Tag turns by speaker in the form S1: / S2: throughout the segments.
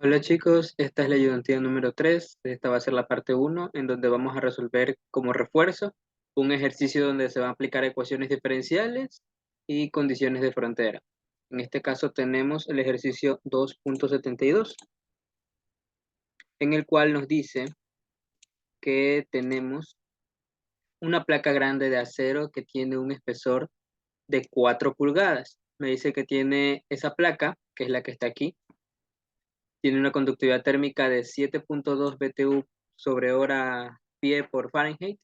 S1: Hola chicos, esta es la ayudantía número 3. Esta va a ser la parte uno, en donde vamos a resolver como refuerzo un ejercicio donde se van a aplicar ecuaciones diferenciales y condiciones de frontera. En este caso tenemos el ejercicio 2.72, en el cual nos dice que tenemos una placa grande de acero que tiene un espesor de 4 pulgadas. Me dice que tiene esa placa, que es la que está aquí, tiene una conductividad térmica de 7.2 BTU sobre hora pie por Fahrenheit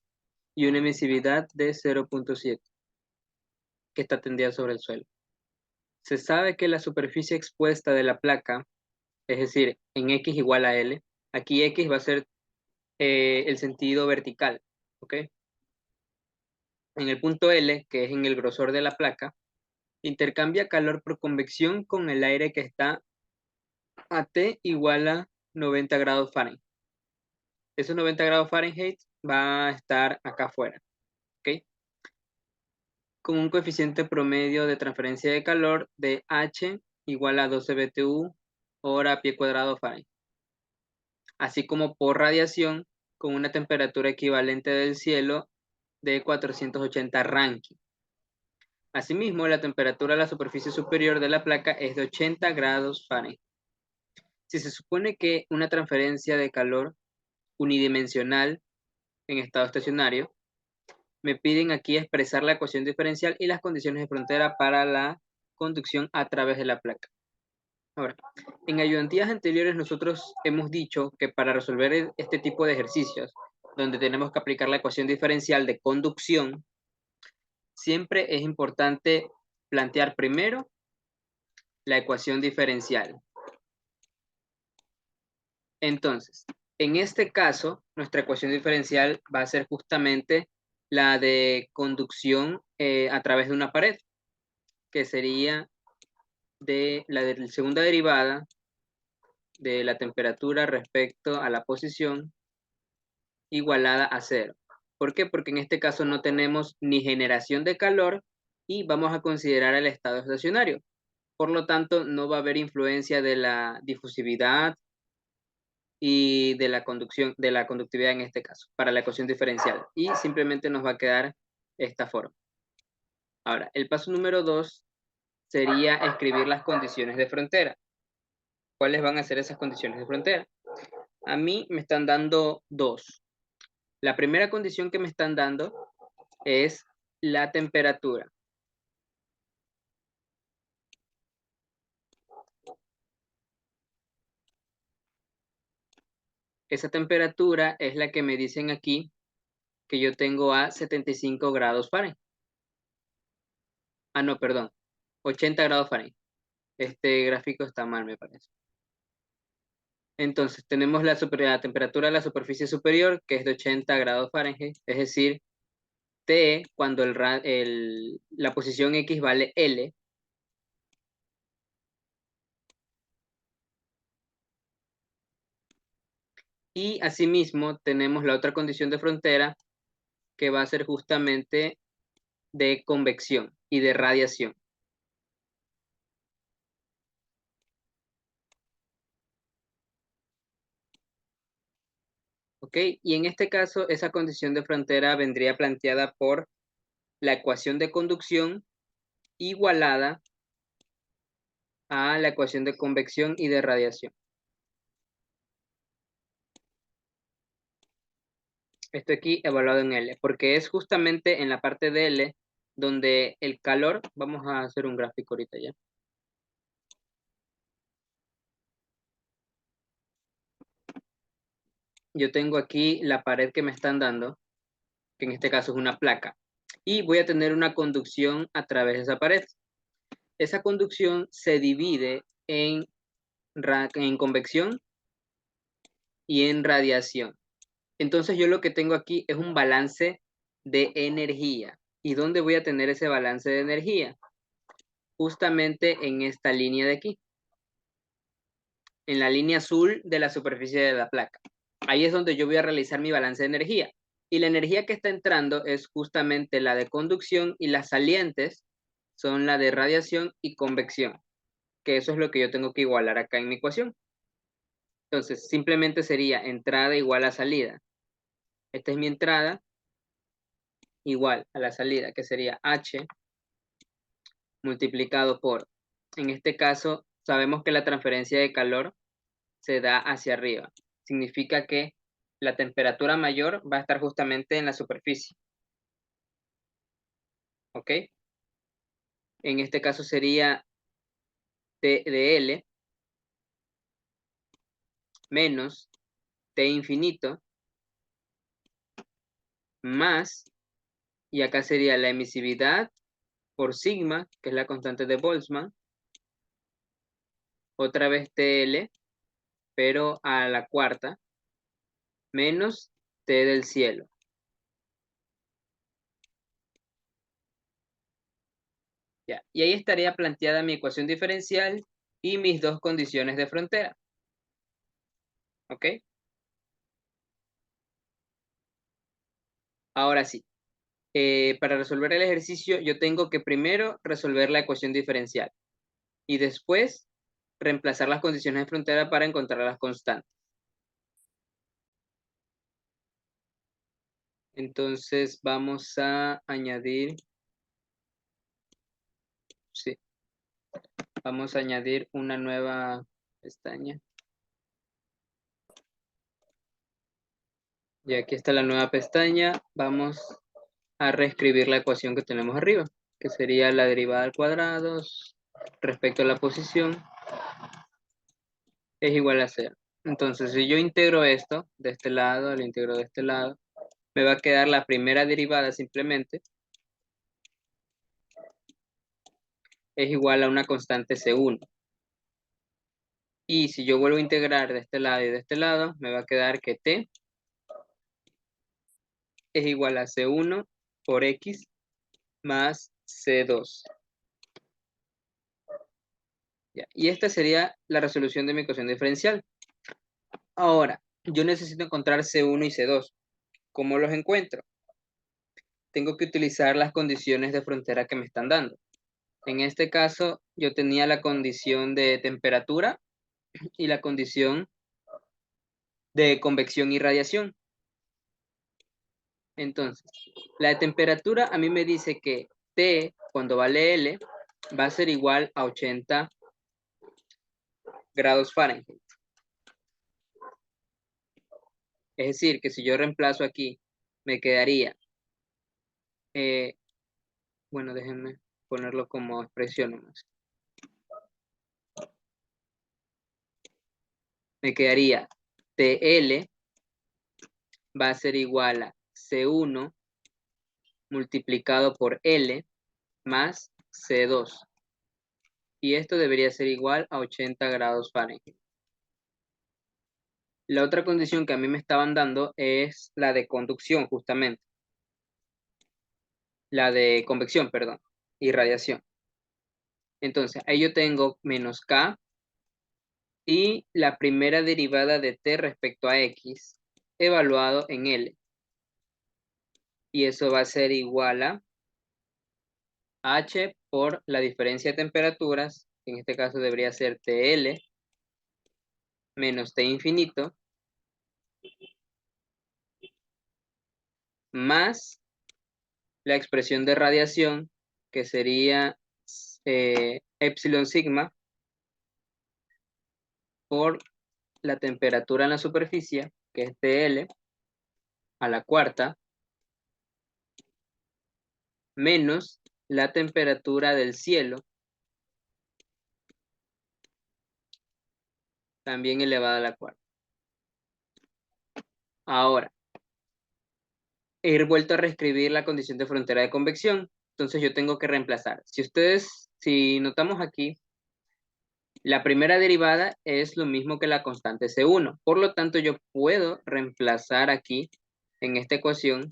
S1: y una emisividad de 0.7, que está tendida sobre el suelo. Se sabe que la superficie expuesta de la placa, es decir, en X igual a L, aquí X va a ser el sentido vertical, ¿ok? En el punto L, que es en el grosor de la placa, intercambia calor por convección con el aire que está a T igual a 90 grados Fahrenheit. Esos 90 grados Fahrenheit va a estar acá afuera, ¿ok? Con un coeficiente promedio de transferencia de calor de H igual a 12 BTU hora pie cuadrado Fahrenheit, así como por radiación con una temperatura equivalente del cielo de 480 Rankine. Asimismo, la temperatura de la superficie superior de la placa es de 80 grados Fahrenheit. Si se supone que una transferencia de calor unidimensional en estado estacionario, me piden aquí expresar la ecuación diferencial y las condiciones de frontera para la conducción a través de la placa. Ahora, en ayudantías anteriores nosotros hemos dicho que para resolver este tipo de ejercicios, donde tenemos que aplicar la ecuación diferencial de conducción, siempre es importante plantear primero la ecuación diferencial. Entonces, en este caso, nuestra ecuación diferencial va a ser justamente la de conducción a través de una pared, que sería de la segunda derivada de la temperatura respecto a la posición igualada a cero. ¿Por qué? Porque en este caso no tenemos ni generación de calor y vamos a considerar el estado estacionario. Por lo tanto, no va a haber influencia de la difusividad y de la conducción, de la conductividad en este caso, para la ecuación diferencial. Y simplemente nos va a quedar esta forma. Ahora, el paso número 2 sería escribir las condiciones de frontera. ¿Cuáles van a ser esas condiciones de frontera? A mí me están dando dos. La primera condición que me están dando es la temperatura. Esa temperatura es la que me dicen aquí que yo tengo a 75 grados Fahrenheit. Ah, no, perdón. 80 grados Fahrenheit. Este gráfico está mal, me parece. Entonces, tenemos la temperatura de la superficie superior, que es de 80 grados Fahrenheit, es decir, T cuando la posición X vale L. Y asimismo, tenemos la otra condición de frontera, que va a ser justamente de convección y de radiación. ¿Ok? Y en este caso, esa condición de frontera vendría planteada por la ecuación de conducción igualada a la ecuación de convección y de radiación. Esto aquí evaluado en L, porque es justamente en la parte de L donde el calor, vamos a hacer un gráfico ahorita ya. Yo tengo aquí la pared que me están dando, que en este caso es una placa, y voy a tener una conducción a través de esa pared. Esa conducción se divide en convección y en radiación. Entonces yo lo que tengo aquí es un balance de energía. ¿Y dónde voy a tener ese balance de energía? Justamente en esta línea de aquí, en la línea azul de la superficie de la placa. Ahí es donde yo voy a realizar mi balance de energía. Y la energía que está entrando es justamente la de conducción y las salientes son la de radiación y convección, que eso es lo que yo tengo que igualar acá en mi ecuación. Entonces, simplemente sería entrada igual a salida. Esta es mi entrada igual a la salida, que sería H multiplicado por, en este caso, sabemos que la transferencia de calor se da hacia arriba. Significa que la temperatura mayor va a estar justamente en la superficie. ¿Ok? En este caso sería T de L menos T infinito más, y acá sería la emisividad por sigma, que es la constante de Boltzmann, otra vez TL, pero a la cuarta, menos T del cielo. Ya. Y ahí estaría planteada mi ecuación diferencial y mis dos condiciones de frontera. ¿Ok? Ahora sí, para resolver el ejercicio yo tengo que primero resolver la ecuación diferencial y después reemplazar las condiciones de frontera para encontrar las constantes. Entonces vamos a añadir, sí, vamos a añadir una nueva pestaña. Y aquí está la nueva pestaña. Vamos a reescribir la ecuación que tenemos arriba, que sería la derivada al cuadrado respecto a la posición es igual a 0. Entonces, si yo integro esto de este lado, lo integro de este lado, me va a quedar la primera derivada simplemente, es igual a una constante C1. Y si yo vuelvo a integrar de este lado y de este lado, me va a quedar que T es igual a C1 por X más C2. ¿Ya? Y esta sería la resolución de mi ecuación diferencial. Ahora, yo necesito encontrar C1 y C2. ¿Cómo los encuentro? Tengo que utilizar las condiciones de frontera que me están dando. En este caso, yo tenía la condición de temperatura y la condición de convección y radiación. Entonces, la de temperatura a mí me dice que T, cuando vale L, va a ser igual a 80 grados Fahrenheit. Es decir, que si yo reemplazo aquí, me quedaría, bueno, déjenme ponerlo como expresión nomás. Me quedaría TL va a ser igual a C1 multiplicado por L más C2. Y esto debería ser igual a 80 grados Fahrenheit. La otra condición que a mí me estaban dando es la de conducción, justamente. La de convección, perdón, y radiación. Entonces, ahí yo tengo menos K y la primera derivada de T respecto a X evaluado en L. Y eso va a ser igual a H por la diferencia de temperaturas, que en este caso debería ser TL menos T infinito, más la expresión de radiación, que sería epsilon sigma por la temperatura en la superficie, que es TL, a la cuarta, menos la temperatura del cielo, también elevada a la cuarta. Ahora, he vuelto a reescribir la condición de frontera de convección, entonces yo tengo que reemplazar. Si notamos aquí, la primera derivada es lo mismo que la constante C1, por lo tanto yo puedo reemplazar aquí, en esta ecuación,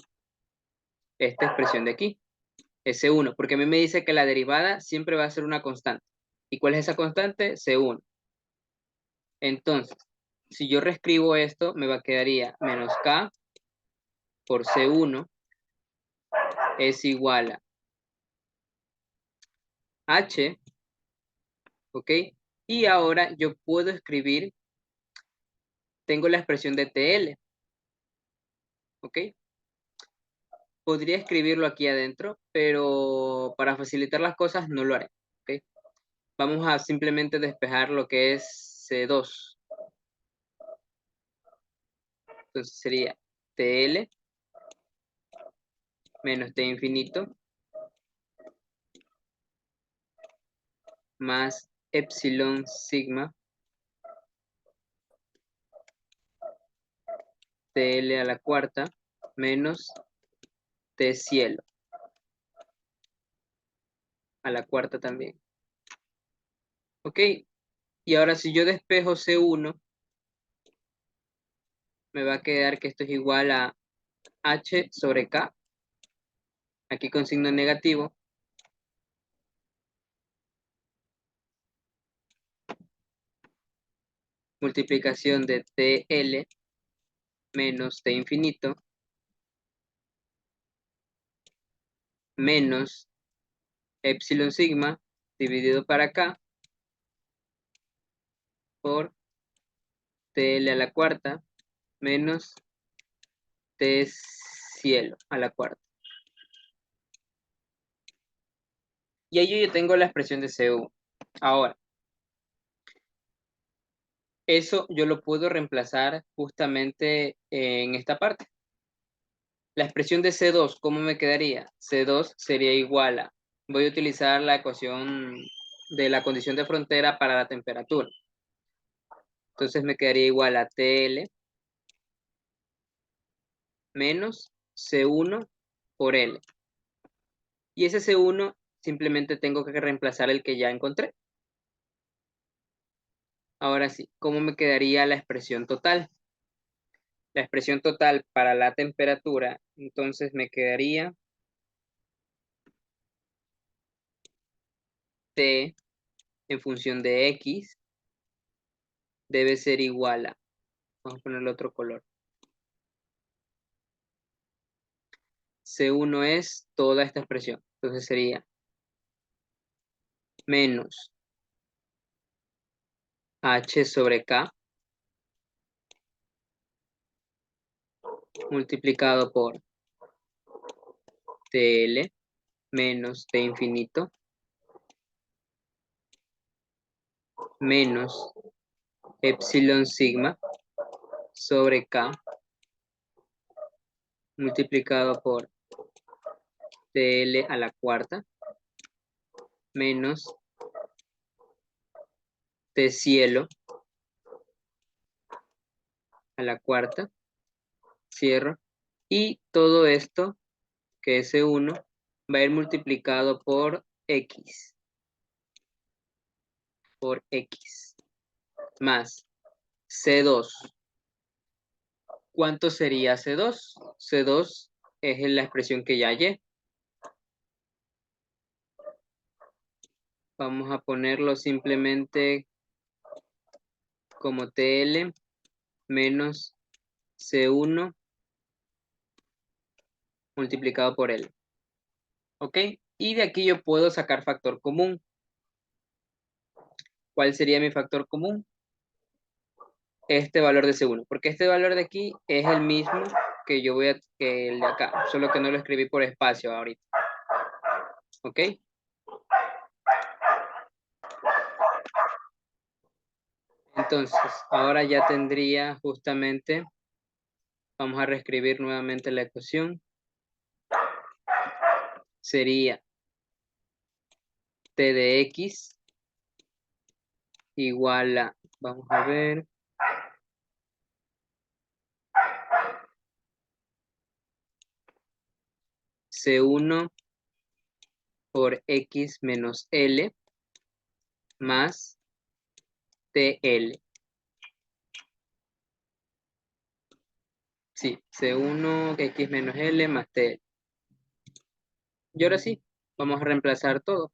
S1: esta expresión de aquí, S1, porque a mí me dice que la derivada siempre va a ser una constante. ¿Y cuál es esa constante? C1. Entonces, si yo reescribo esto, me quedaría menos K por C1 es igual a H, ¿ok? Y ahora yo puedo escribir tengo la expresión de TL, ¿ok? Podría escribirlo aquí adentro, pero para facilitar las cosas no lo haré, ¿ok? Vamos a simplemente despejar lo que es C2. Entonces sería TL menos T infinito más epsilon sigma TL a la cuarta menos T cielo a la cuarta también. ¿Ok? Y ahora si yo despejo C1, me va a quedar que esto es igual a H sobre K, aquí con signo negativo, multiplicación de TL menos T infinito menos epsilon sigma dividido para acá por TL a la cuarta menos T cielo a la cuarta. Y ahí yo ya tengo la expresión de CU. Ahora, eso yo lo puedo reemplazar justamente en esta parte. La expresión de C2, ¿cómo me quedaría? C2 sería igual a, voy a utilizar la ecuación de la condición de frontera para la temperatura. Entonces me quedaría igual a TL menos C1 por L. Y ese C1 simplemente tengo que reemplazar el que ya encontré. Ahora sí, ¿cómo me quedaría la expresión total? La expresión total para la temperatura, entonces me quedaría T en función de X debe ser igual a, vamos a ponerle otro color. C1 es toda esta expresión, entonces sería menos H sobre K multiplicado por TL menos T infinito menos epsilon sigma sobre K multiplicado por TL a la cuarta menos T cielo a la cuarta, cierro, y todo esto, que es C1, va a ir multiplicado por X, más C2. ¿Cuánto sería C2? C2 es la expresión que ya hallé. Vamos a ponerlo simplemente como TL menos C1 multiplicado por L. ¿Ok? Y de aquí yo puedo sacar factor común. ¿Cuál sería mi factor común? Este valor de C1, porque este valor de aquí es el mismo que yo voy a, que el de acá, solo que no lo escribí por espacio ahorita. ¿Ok? Entonces, ahora ya tendría justamente, vamos a reescribir nuevamente la ecuación. Sería T de X igual a, vamos a ver, C1 por X menos L más TL. Sí, C1 X menos L más TL. Y ahora sí, vamos a reemplazar todo.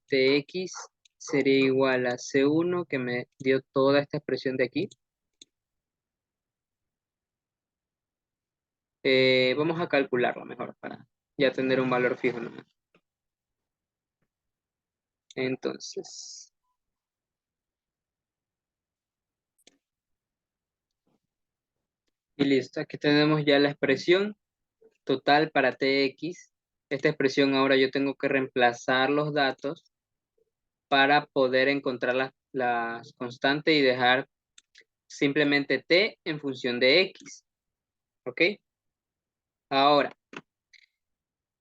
S1: Tx sería igual a C1, que me dio toda esta expresión de aquí. Vamos a calcularlo mejor para ya tener un valor fijo nomás. Entonces, Y listo, aquí tenemos ya la expresión total para Tx. Esta expresión ahora yo tengo que reemplazar los datos para poder encontrar las constantes y dejar simplemente T en función de X. ¿Ok? Ahora,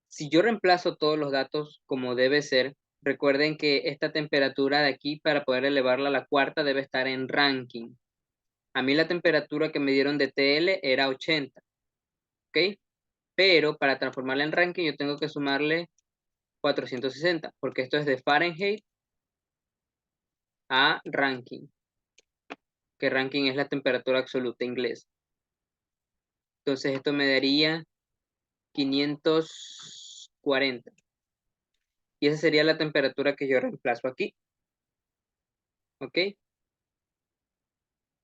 S1: si yo reemplazo todos los datos como debe ser, recuerden que esta temperatura de aquí, para poder elevarla a la cuarta, debe estar en ranking. A mí la temperatura que me dieron de TL era 80, ¿ok? Pero para transformarla en ranking yo tengo que sumarle 460, porque esto es de Fahrenheit a ranking, que ranking es la temperatura absoluta inglesa. Entonces esto me daría 540. Y esa sería la temperatura que yo reemplazo aquí, ¿ok?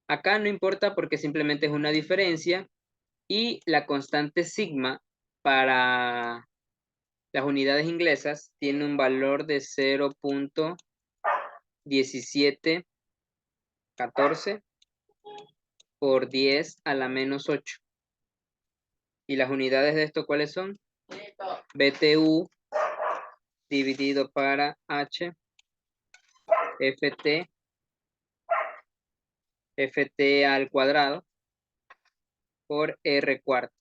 S1: Acá no importa porque simplemente es una diferencia y la constante sigma para las unidades inglesas tiene un valor de 0.1714 por 10 a la menos 8. ¿Y las unidades de esto cuáles son? BTU dividido para H, FT, FT al cuadrado por R cuarto.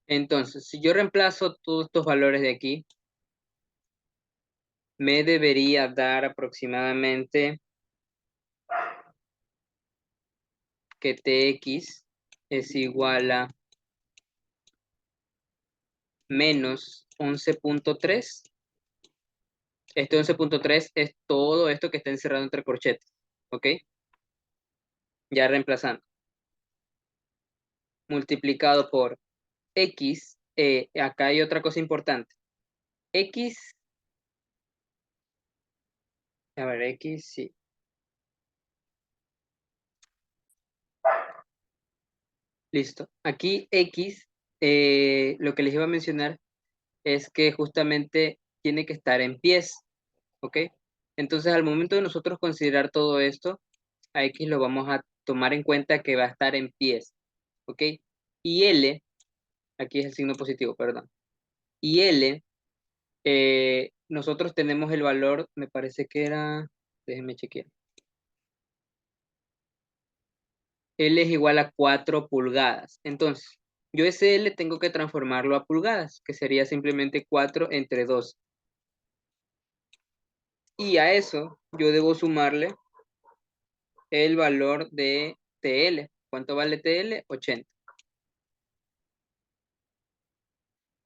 S1: Entonces, si yo reemplazo todos estos valores de aquí, me debería dar aproximadamente que Tx es igual a menos 11.3. Este 11.3 es todo esto que está encerrado entre corchetes, ¿ok? Ya reemplazando. Multiplicado por x, acá hay otra cosa importante. X, a ver, x, sí. Listo. Aquí x, lo que les iba a mencionar es que justamente tiene que estar en pies, ¿ok? Entonces, al momento de nosotros considerar todo esto, a x lo vamos a tomar en cuenta que va a estar en pies, ¿ok? Y L, aquí es el signo positivo, perdón. Y L, nosotros tenemos el valor, me parece que era, déjenme chequear. L es igual a 4 pulgadas. Entonces, yo ese L tengo que transformarlo a pulgadas, que sería simplemente 4 entre 2. Y a eso yo debo sumarle el valor de TL. ¿Cuánto vale TL? 80.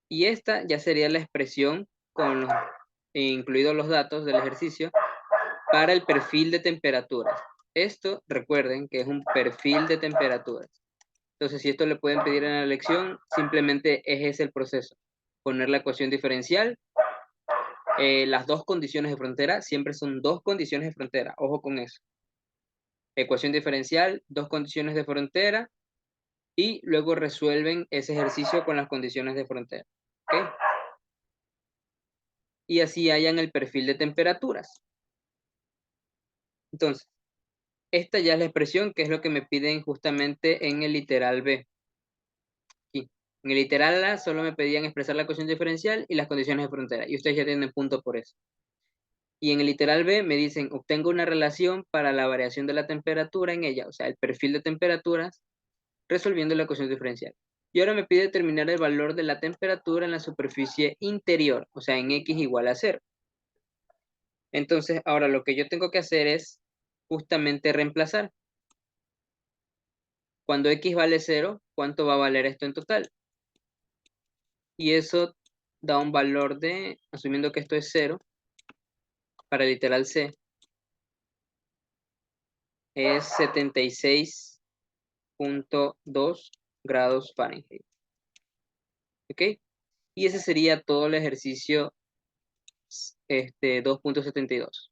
S1: Y esta ya sería la expresión con incluidos los datos del ejercicio para el perfil de temperaturas. Esto, recuerden que es un perfil de temperaturas. Entonces, si esto le pueden pedir en la lección, simplemente es ese el proceso. Poner la ecuación diferencial. Las dos condiciones de frontera siempre son dos condiciones de frontera. Ojo con eso. Ecuación diferencial, dos condiciones de frontera, y luego resuelven ese ejercicio con las condiciones de frontera. ¿Ok? Y así hallan el perfil de temperaturas. Entonces, esta ya es la expresión que es lo que me piden justamente en el literal B. Aquí. En el literal A solo me pedían expresar la ecuación diferencial y las condiciones de frontera. Y ustedes ya tienen punto por eso. Y en el literal B me dicen, obtengo una relación para la variación de la temperatura en ella, o sea, el perfil de temperaturas, resolviendo la ecuación diferencial. Y ahora me pide determinar el valor de la temperatura en la superficie interior, o sea, en X igual a 0. Entonces, ahora lo que yo tengo que hacer es justamente reemplazar. Cuando X vale 0, ¿cuánto va a valer esto en total? Y eso da un valor de, asumiendo que esto es 0, para el literal C, es 76.2 grados Fahrenheit. ¿Ok? Y ese sería todo el ejercicio 2.72.